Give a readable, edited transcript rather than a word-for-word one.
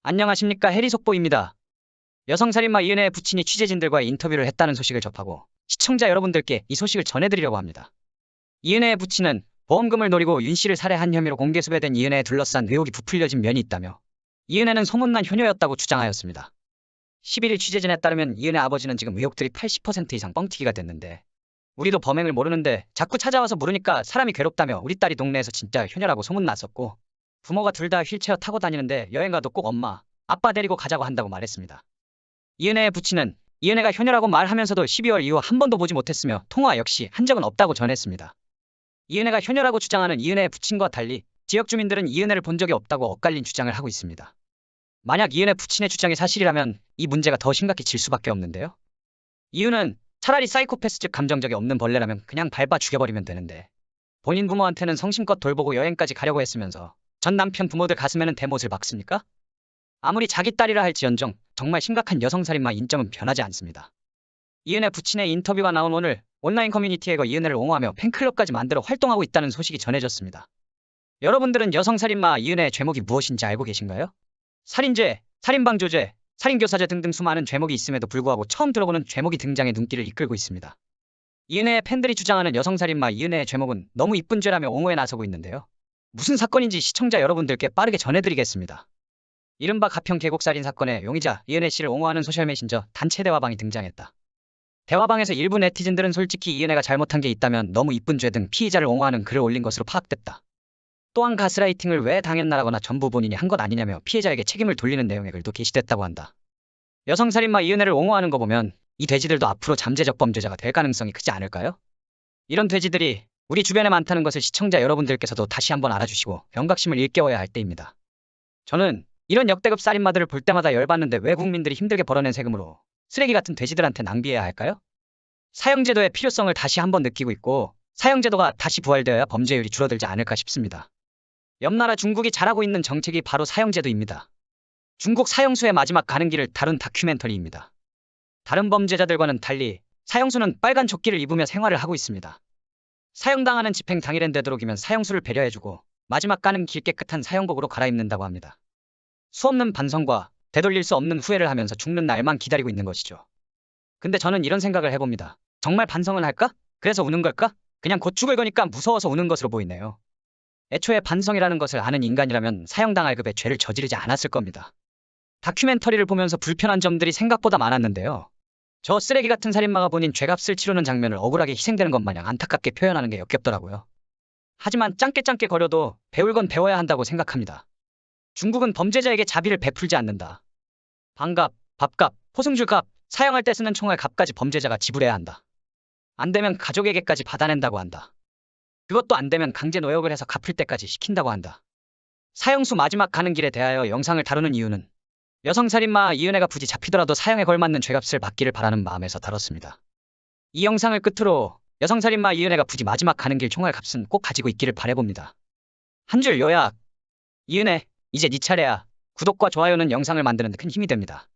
안녕하십니까, 해리속보입니다. 여성살인마 이은혜의 부친이 취재진들과의 인터뷰를 했다는 소식을 접하고 시청자 여러분들께 이 소식을 전해드리려고 합니다. 이은혜의 부친은 보험금을 노리고 윤 씨를 살해한 혐의로 공개 수배된 이은혜에 둘러싼 의혹이 부풀려진 면이 있다며 이은혜는 소문난 효녀였다고 주장하였습니다. 11일 취재진에 따르면 이은혜 아버지는 지금 의혹들이 80% 이상 뻥튀기가 됐는데 우리도 범행을 모르는데 자꾸 찾아와서 물으니까 사람이 괴롭다며 우리 딸이 동네에서 진짜 효녀라고 소문났었고 부모가 둘 다 휠체어 타고 다니는데 여행 가도 꼭 엄마, 아빠 데리고 가자고 한다고 말했습니다. 이은혜의 부친은 이은혜가 효녀라고 말하면서도 12월 이후 한 번도 보지 못했으며 통화 역시 한 적은 없다고 전했습니다. 이은혜가 효녀라고 주장하는 이은혜의 부친과 달리 지역 주민들은 이은혜를 본 적이 없다고 엇갈린 주장을 하고 있습니다. 만약 이은혜 부친의 주장이 사실이라면 이 문제가 더 심각해질 수밖에 없는데요. 이유는 차라리 사이코패스즉 감정적이 없는 벌레라면 그냥 밟아 죽여버리면 되는데 본인 부모한테는 성심껏 돌보고 여행까지 가려고 했으면서 전 남편 부모들 가슴에는 대못을 박습니까? 아무리 자기 딸이라 할지언정 정말 심각한 여성살인마 인정은 변하지 않습니다. 이은혜 부친의 인터뷰가 나온 오늘 온라인 커뮤니티에 이은혜를 옹호하며 팬클럽까지 만들어 활동하고 있다는 소식이 전해졌습니다. 여러분들은 여성살인마 이은혜의 죄목이 무엇인지 알고 계신가요? 살인죄, 살인방조죄, 살인교사죄 등등 수많은 죄목이 있음에도 불구하고 처음 들어보는 죄목이 등장해 눈길을 이끌고 있습니다. 이은혜의 팬들이 주장하는 여성살인마 이은혜의 죄목은 너무 이쁜 죄라며 옹호에 나서고 있는데요. 무슨 사건인지 시청자 여러분들께 빠르게 전해드리겠습니다. 이른바 가평 계곡살인 사건의 용의자 이은혜 씨를 옹호하는 소셜 메신저 단체 대화방이 등장했다. 대화방에서 일부 네티즌들은 솔직히 이은혜가 잘못한 게 있다면 너무 이쁜 죄 등 피의자를 옹호하는 글을 올린 것으로 파악됐다. 또한 가스라이팅을 왜 당했나라거나 전부 본인이 한 것 아니냐며 피해자에게 책임을 돌리는 내용의 글도 게시됐다고 한다. 여성살인마 이은혜를 옹호하는 거 보면 이 돼지들도 앞으로 잠재적 범죄자가 될 가능성이 크지 않을까요? 이런 돼지들이 우리 주변에 많다는 것을 시청자 여러분들께서도 다시 한번 알아주시고 경각심을 일깨워야 할 때입니다. 저는 이런 역대급 살인마들을 볼 때마다 열받는데 왜 국민들이 힘들게 벌어낸 세금으로 쓰레기 같은 돼지들한테 낭비해야 할까요? 사형제도의 필요성을 다시 한번 느끼고 있고 사형제도가 다시 부활되어야 범죄율이 줄어들지 않을까 싶습니다. 옆나라 중국이 잘하고 있는 정책이 바로 사형제도입니다. 중국 사형수의 마지막 가는 길을 다룬 다큐멘터리입니다. 다른 범죄자들과는 달리 사형수는 빨간 조끼를 입으며 생활을 하고 있습니다. 사형당하는 집행 당일엔 되도록이면 사형수를 배려해주고 마지막 가는 길 깨끗한 사형복으로 갈아입는다고 합니다. 수없는 반성과 되돌릴 수 없는 후회를 하면서 죽는 날만 기다리고 있는 것이죠. 근데 저는 이런 생각을 해봅니다. 정말 반성은 할까? 그래서 우는 걸까? 그냥 곧 죽을 거니까 무서워서 우는 것으로 보이네요. 애초에 반성이라는 것을 아는 인간이라면 사형당할 급의 죄를 저지르지 않았을 겁니다. 다큐멘터리를 보면서 불편한 점들이 생각보다 많았는데요. 저 쓰레기 같은 살인마가 본인 죄값을 치르는 장면을 억울하게 희생되는 것 마냥 안타깝게 표현하는 게 역겹더라고요. 하지만 짱깨 거려도 배울 건 배워야 한다고 생각합니다. 중국은 범죄자에게 자비를 베풀지 않는다. 방값, 밥값, 포승줄값, 사형할 때 쓰는 총알 값까지 범죄자가 지불해야 한다. 안 되면 가족에게까지 받아낸다고 한다. 그것도 안 되면 강제 노역을 해서 갚을 때까지 시킨다고 한다. 사형수 마지막 가는 길에 대하여 영상을 다루는 이유는 여성살인마 이은혜가 부디 잡히더라도 사형에 걸맞는 죄값을 받기를 바라는 마음에서 다뤘습니다. 이 영상을 끝으로 여성살인마 이은혜가 부디 마지막 가는 길 총알 값은 꼭 가지고 있기를 바라봅니다. 한 줄 요약. 이은혜, 이제 네 차례야. 구독과 좋아요는 영상을 만드는 데 큰 힘이 됩니다.